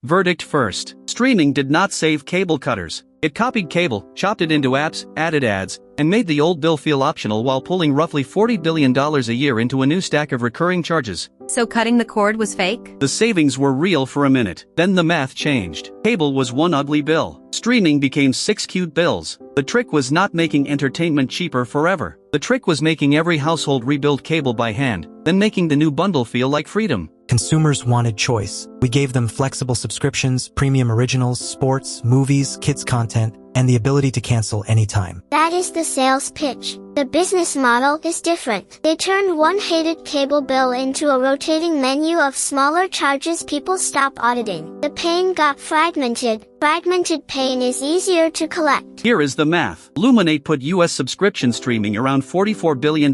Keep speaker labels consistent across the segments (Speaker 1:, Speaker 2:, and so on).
Speaker 1: Verdict first. Streaming did not save cable cutters. It copied cable, chopped it into apps, added ads, and made the old bill feel optional while pulling roughly $40 billion a year into a new stack of recurring charges.
Speaker 2: So cutting the cord was fake?
Speaker 1: The savings were real for a minute, then the math changed. Cable was one ugly bill. Streaming became 6 cute bills. The trick was not making entertainment cheaper forever. The trick was making every household rebuild cable by hand, then making the new bundle feel like freedom.
Speaker 3: Consumers wanted choice. We gave them flexible subscriptions, premium originals, sports, movies, kids content, and the ability to cancel anytime.
Speaker 4: That is the sales pitch. The business model is different. They turned one hated cable bill into a rotating menu of smaller charges people stop auditing. The pain got fragmented. Fragmented pain is easier to collect.
Speaker 1: Here is the math. Luminate put US subscription streaming around $44 billion,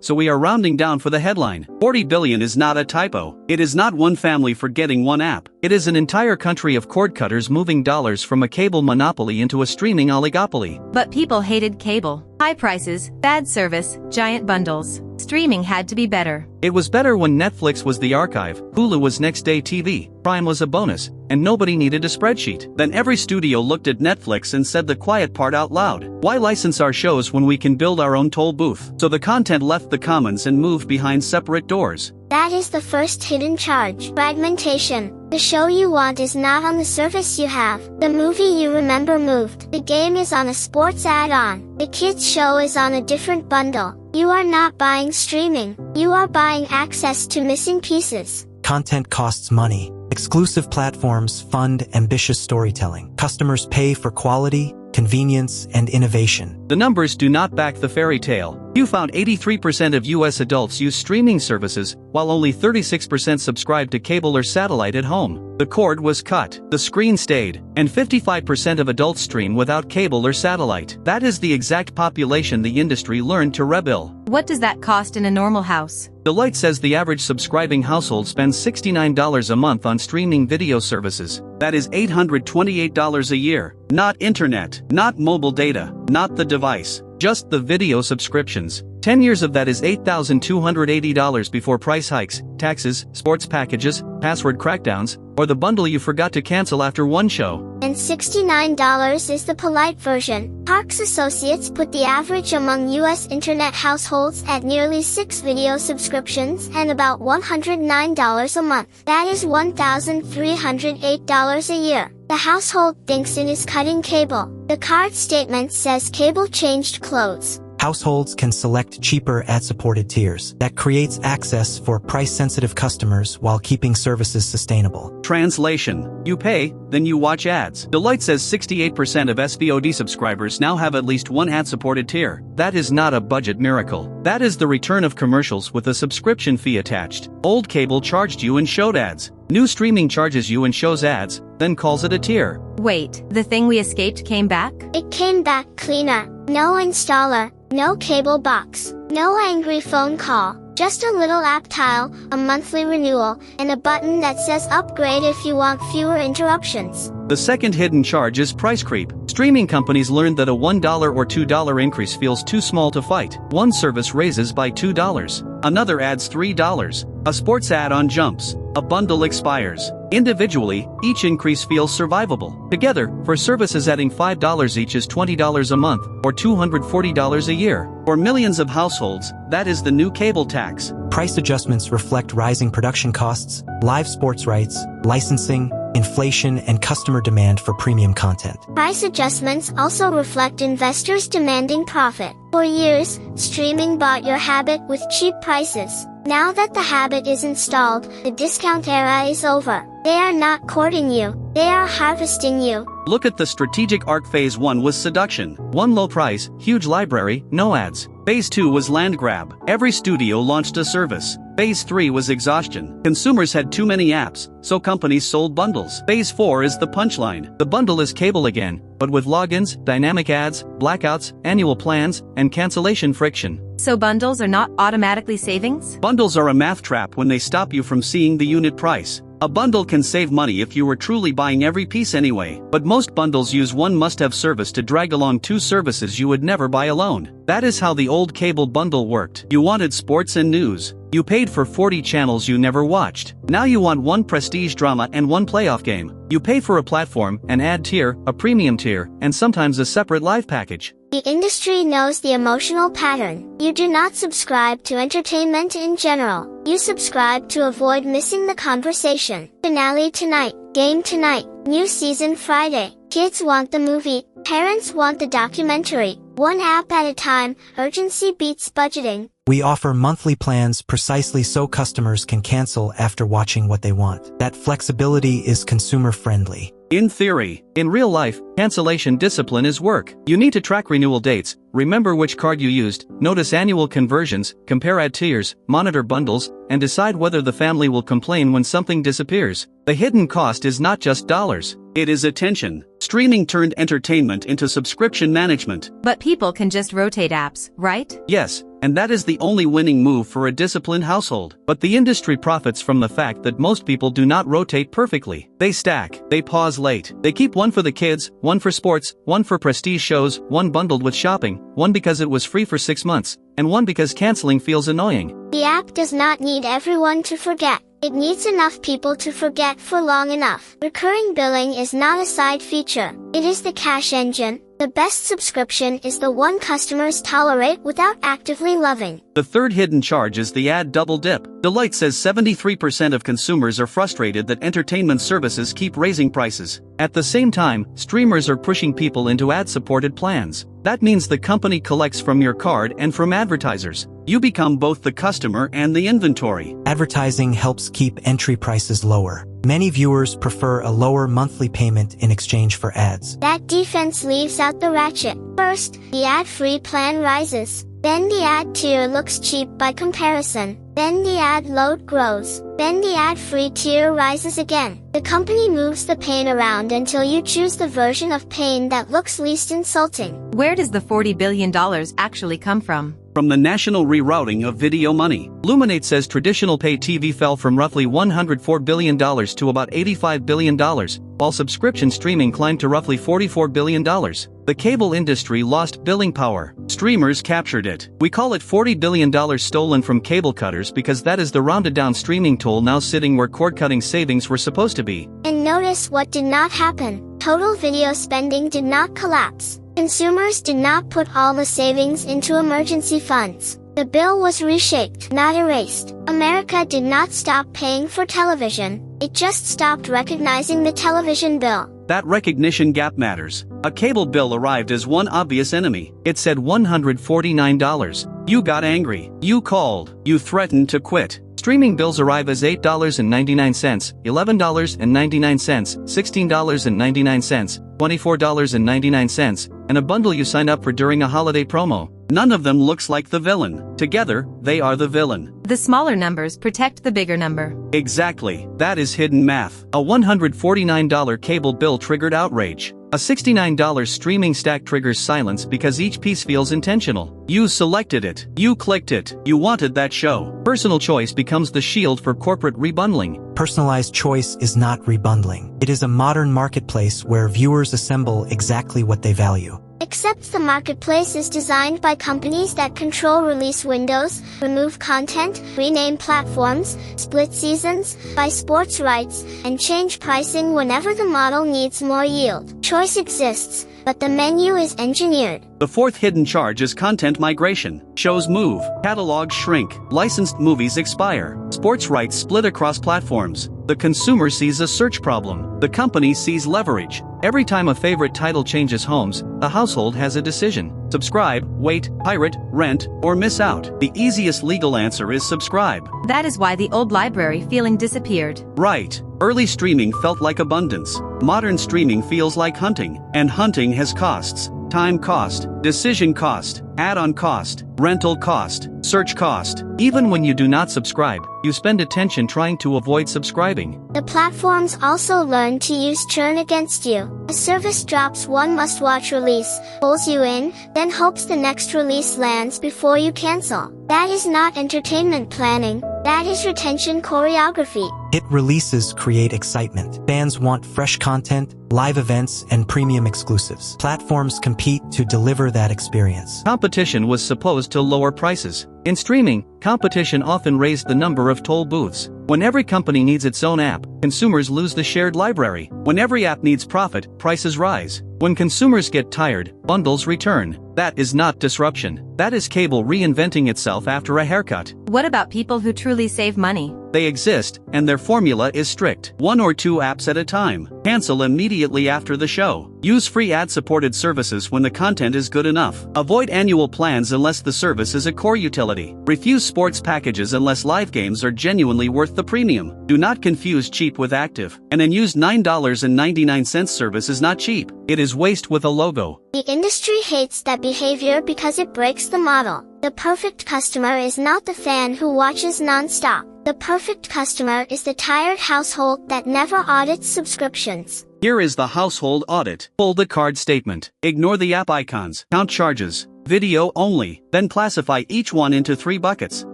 Speaker 1: so we are rounding down for the headline. 40 billion is not a typo. It is not one family forgetting one app. It is an entire country of cord cutters moving dollars from a cable monopoly into a streaming oligopoly.
Speaker 2: But people hated cable. High prices, bad service, giant bundles. Streaming had to be better.
Speaker 1: It was better when Netflix was the archive, Hulu was next day TV, Prime was a bonus, and nobody needed a spreadsheet. Then every studio looked at Netflix and said the quiet part out loud. Why license our shows when we can build our own toll booth? So the content left the commons and moved behind separate doors.
Speaker 4: That is the first hidden charge. Fragmentation. The show you want is not on the service you have. The movie you remember moved. The game is on a sports add-on. The kids show is on a different bundle. You are not buying streaming. You are buying access to missing pieces.
Speaker 3: Content costs money. Exclusive platforms fund ambitious storytelling. Customers pay for quality, convenience, and innovation.
Speaker 1: The numbers do not back the fairy tale. You found 83% of US adults use streaming services, while only 36% subscribe to cable or satellite at home. The cord was cut, the screen stayed, and 55% of adults stream without cable or satellite. That is the exact population the industry learned to rebill.
Speaker 2: What does that cost in a normal house?
Speaker 1: Deloitte says the average subscribing household spends $69 a month on streaming video services. That is $828 a year. Not internet, not mobile data, not the device. Just the video subscriptions. 10 years of that is $8,280 before price hikes, taxes, sports packages, password crackdowns, or the bundle you forgot to cancel after one show.
Speaker 4: And $69 is the polite version. Parks Associates put the average among US internet households at nearly 6 video subscriptions and about $109 a month. That is $1,308 a year. The household thinks it is cutting cable. The card statement says cable changed clothes.
Speaker 3: Households can select cheaper ad-supported tiers. That creates access for price-sensitive customers while keeping services sustainable.
Speaker 1: Translation. You pay, then you watch ads. Deloitte says 68% of SVOD subscribers now have at least one ad-supported tier. That is not a budget miracle. That is the return of commercials with a subscription fee attached. Old cable charged you and showed ads. New streaming charges you and shows ads, then calls it a tier.
Speaker 2: Wait, the thing we escaped came back?
Speaker 4: It came back cleaner. No installer, no cable box, no angry phone call. Just a little app tile, a monthly renewal, and a button that says upgrade if you want fewer interruptions.
Speaker 1: The second hidden charge is price creep. Streaming companies learned that a $1 or $2 increase feels too small to fight. One service raises by $2. Another adds $3. A sports ad-on jumps. A bundle expires. Individually, each increase feels survivable. Together, for services adding $5 each is $20 a month, or $240 a year. For millions of households, that is the new cable tax.
Speaker 3: Price adjustments reflect rising production costs, live sports rights, licensing, inflation, and customer demand for premium content.
Speaker 4: Price adjustments also reflect investors demanding profit. For years, streaming bought your habit with cheap prices. Now that the habit is installed, the discount era is over. They are not courting you, they are harvesting you.
Speaker 1: Look at the strategic arc. Phase 1 was seduction. One low price, huge library, no ads. Phase 2 was land grab. Every studio launched a service. Phase 3 was exhaustion. Consumers had too many apps, so companies sold bundles. Phase 4 is the punchline. The bundle is cable again, but with logins, dynamic ads, blackouts, annual plans, and cancellation friction.
Speaker 2: So bundles are not automatically savings?
Speaker 1: Bundles are a math trap when they stop you from seeing the unit price. A bundle can save money if you were truly buying every piece anyway, but most bundles use one must-have service to drag along two services you would never buy alone. That is how the old cable bundle worked. You wanted sports and news. You paid for 40 channels you never watched. Now you want one prestige drama and one playoff game. You pay for a platform, an ad tier, a premium tier, and sometimes a separate live package.
Speaker 4: The industry knows the emotional pattern. You do not subscribe to entertainment in general. You subscribe to avoid missing the conversation. Finale tonight, game tonight, new season Friday. Kids want the movie, parents want the documentary. One app at a time, urgency beats budgeting.
Speaker 3: We offer monthly plans precisely so customers can cancel after watching what they want. That flexibility is consumer-friendly.
Speaker 1: In theory. In real life, cancellation discipline is work. You need to track renewal dates, remember which card you used, notice annual conversions, compare ad tiers, monitor bundles, and decide whether the family will complain when something disappears. The hidden cost is not just dollars. It is attention. Streaming turned entertainment into subscription management.
Speaker 2: But people can just rotate apps, right?
Speaker 1: Yes, and that is the only winning move for a disciplined household. But the industry profits from the fact that most people do not rotate perfectly. They stack, they pause late, they keep one for the kids, one for sports, one for prestige shows, one bundled with shopping, one because it was free for 6 months, and one because canceling feels annoying.
Speaker 4: The app does not need everyone to forget. It needs enough people to forget for long enough. Recurring billing is not a side feature. It is the cash engine. The best subscription is the one customers tolerate without actively loving.
Speaker 1: The third hidden charge is the ad double dip. Deloitte says 73% of consumers are frustrated that entertainment services keep raising prices. At the same time, streamers are pushing people into ad-supported plans. That means the company collects from your card and from advertisers. You become both the customer and the inventory.
Speaker 3: Advertising helps keep entry prices lower. Many viewers prefer a lower monthly payment in exchange for ads.
Speaker 4: That defense leaves out the ratchet. First, the ad-free plan rises. Then the ad tier looks cheap by comparison. Then the ad load grows. Then the ad-free tier rises again. The company moves the pain around until you choose the version of pain that looks least insulting.
Speaker 2: Where does the $40 billion actually come from?
Speaker 1: From the national rerouting of video money. Luminate says traditional pay TV fell from roughly $104 billion to about $85 billion, while subscription streaming climbed to roughly $44 billion. The cable industry lost billing power. Streamers captured it. We call it $40 billion stolen from cable cutters because that is the rounded-down streaming tool now sitting where cord-cutting savings were supposed to be.
Speaker 4: And notice what did not happen. Total video spending did not collapse. Consumers did not put all the savings into emergency funds. The bill was reshaped, not erased. America did not stop paying for television. It just stopped recognizing the television bill.
Speaker 1: That recognition gap matters. A cable bill arrived as one obvious enemy. It said $149. You got angry. You called. You threatened to quit. Streaming bills arrive as $8.99, $11.99, $16.99, $24.99, and a bundle you sign up for during a holiday promo. None of them looks like the villain. Together, they are the villain.
Speaker 2: The smaller numbers protect the bigger number.
Speaker 1: Exactly. That is hidden math. A $149 cable bill triggered outrage. A $69 streaming stack triggers silence because each piece feels intentional. You selected it. You clicked it. You wanted that show. Personal choice becomes the shield for corporate rebundling.
Speaker 3: Personalized choice is not rebundling. It is a modern marketplace where viewers assemble exactly what they value.
Speaker 4: Except the marketplace is designed by companies that control release windows, remove content, rename platforms, split seasons, buy sports rights, and change pricing whenever the model needs more yield. Choice exists, but the menu is engineered.
Speaker 1: The fourth hidden charge is content migration. Shows move, catalogs shrink, licensed movies expire, sports rights split across platforms. The consumer sees a search problem. The company sees leverage. Every time a favorite title changes homes, the household has a decision. Subscribe, wait, pirate, rent, or miss out. The easiest legal answer is subscribe.
Speaker 2: That is why the old library feeling disappeared.
Speaker 1: Right. Early streaming felt like abundance. Modern streaming feels like hunting. And hunting has costs. Time cost, decision cost, add-on cost, rental cost, search cost. Even when you do not subscribe, you spend attention trying to avoid subscribing.
Speaker 4: The platforms also learn to use churn against you. A service drops one must-watch release, pulls you in, then hopes the next release lands before you cancel. That is not entertainment planning, that is retention choreography.
Speaker 3: Hit releases create excitement. Fans want fresh content, live events, and premium exclusives. Platforms compete to deliver that experience.
Speaker 1: Competition was supposed to lower prices. In streaming, competition often raised the number of toll booths. When every company needs its own app, consumers lose the shared library. When every app needs profit, prices rise. When consumers get tired, bundles return. That is not disruption. That is cable reinventing itself after a haircut.
Speaker 2: What about people who truly save money?
Speaker 1: They exist, and their formula is strict. 1 or 2 apps at a time. Cancel immediately after the show. Use free ad-supported services when the content is good enough. Avoid annual plans unless the service is a core utility. Refuse sports packages unless live games are genuinely worth the premium. Do not confuse cheap with active. An unused $9.99 service is not cheap. It is waste with a logo.
Speaker 4: The industry hates that behavior because it breaks the model. The perfect customer is not the fan who watches non-stop. The perfect customer is the tired household that never audits subscriptions.
Speaker 1: Here is the household audit. Pull the card statement. Ignore the app icons. Count charges. Video only. Then classify each one into 3 buckets.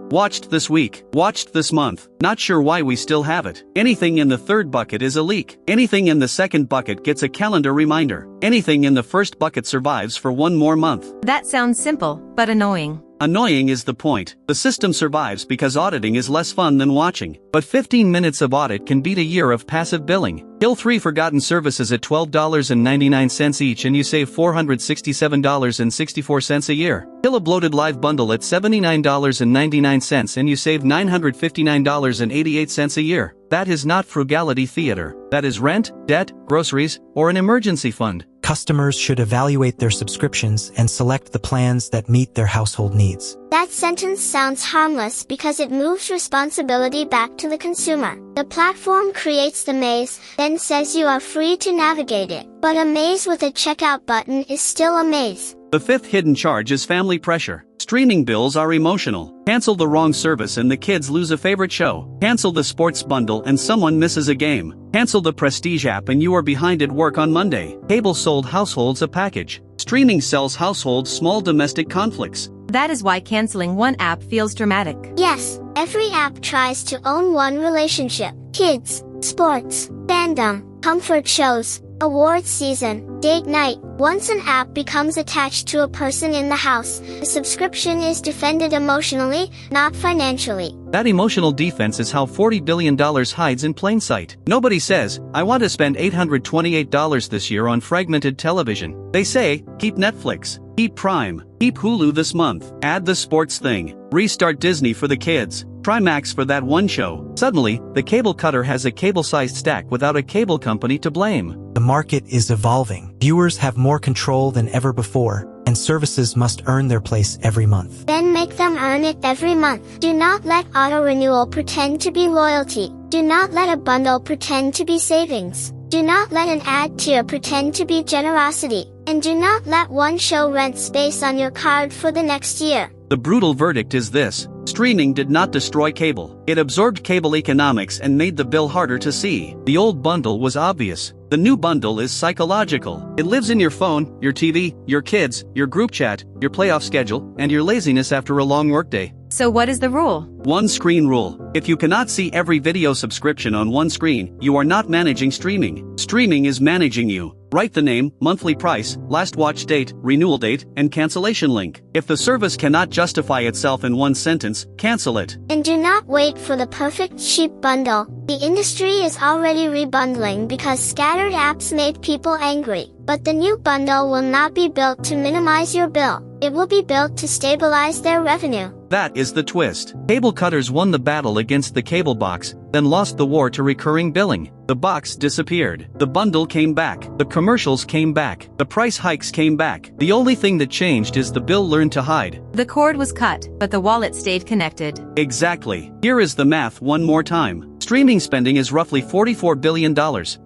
Speaker 1: Watched this week. Watched this month. Not sure why we still have it. Anything in the 3rd bucket is a leak. Anything in the 2nd bucket gets a calendar reminder. Anything in the 1st bucket survives for 1 more month.
Speaker 2: That sounds simple, but annoying.
Speaker 1: Annoying is the point. The system survives because auditing is less fun than watching. But 15 minutes of audit can beat a year of passive billing. Kill 3 forgotten services at $12.99 each and you save $467.64 a year. Kill a bloated live bundle at $79.99 and you save $959.88 a year. That is not frugality theater. That is rent, debt, groceries, or an emergency fund.
Speaker 3: Customers should evaluate their subscriptions and select the plans that meet their household needs.
Speaker 4: That sentence sounds harmless because it moves responsibility back to the consumer. The platform creates the maze, then says you are free to navigate it. But a maze with a checkout button is still a maze.
Speaker 1: The 5th hidden charge is family pressure. Streaming bills are emotional. Cancel the wrong service and the kids lose a favorite show. Cancel the sports bundle and someone misses a game. Cancel the Prestige app and you are behind at work on Monday. Cable sold households a package. Streaming sells households small domestic conflicts.
Speaker 2: That is why canceling one app feels dramatic.
Speaker 4: Yes, every app tries to own one relationship. Kids, sports, fandom, comfort shows, awards season, date night. Once an app becomes attached to a person in the house, the subscription is defended emotionally, not financially.
Speaker 1: That emotional defense is how $40 billion hides in plain sight. Nobody says, I want to spend $828 this year on fragmented television. They say, keep Netflix, keep Prime, keep Hulu this month, add the sports thing, restart Disney for the kids, try Max for that one show. Suddenly, the cable cutter has a cable-sized stack without a cable company to blame.
Speaker 3: The market is evolving. Viewers have more control than ever before, and services must earn their place every month.
Speaker 4: Then make them earn it every month. Do not let auto-renewal pretend to be loyalty. Do not let a bundle pretend to be savings. Do not let an ad tier pretend to be generosity. And do not let one show rent space on your card for the next year.
Speaker 1: The brutal verdict is this. Streaming did not destroy cable. It absorbed cable economics and made the bill harder to see. The old bundle was obvious. The new bundle is psychological. It lives in your phone, your TV, your kids, your group chat, your playoff schedule, and your laziness after a long workday.
Speaker 2: So what is the rule?
Speaker 1: One screen rule. If you cannot see every video subscription on one screen, you are not managing streaming. Streaming is managing you. Write the name, monthly price, last watch date, renewal date, and cancellation link. If the service cannot justify itself in one sentence, cancel it.
Speaker 4: And do not wait for the perfect cheap bundle. The industry is already rebundling because scattered apps made people angry. But the new bundle will not be built to minimize your bill. It will be built to stabilize their revenue.
Speaker 1: That is the twist. Cable cutters won the battle against the cable box, then lost the war to recurring billing. The box disappeared. The bundle came back. The commercials came back. The price hikes came back. The only thing that changed is the bill learned to hide.
Speaker 2: The cord was cut, but the wallet stayed connected.
Speaker 1: Exactly. Here is the math one more time. Streaming spending is roughly $44 billion,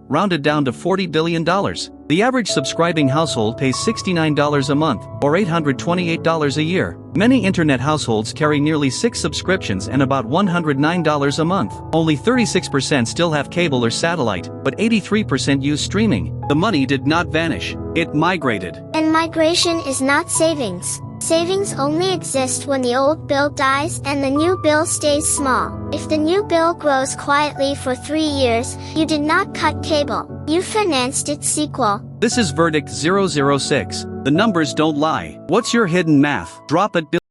Speaker 1: rounded down to $40 billion. The average subscribing household pays $69 a month, or $828 a year. Many internet households carry nearly 6 subscriptions and about $109 a month. Only 36% still have cable or satellite, but 83% use streaming. The money did not vanish. It migrated.
Speaker 4: And migration is not savings. Savings only exist when the old bill dies and the new bill stays small. If the new bill grows quietly for 3 years, you did not cut cable. You financed its sequel.
Speaker 1: This is Verdict 006. The numbers don't lie. What's your hidden math? Drop it below.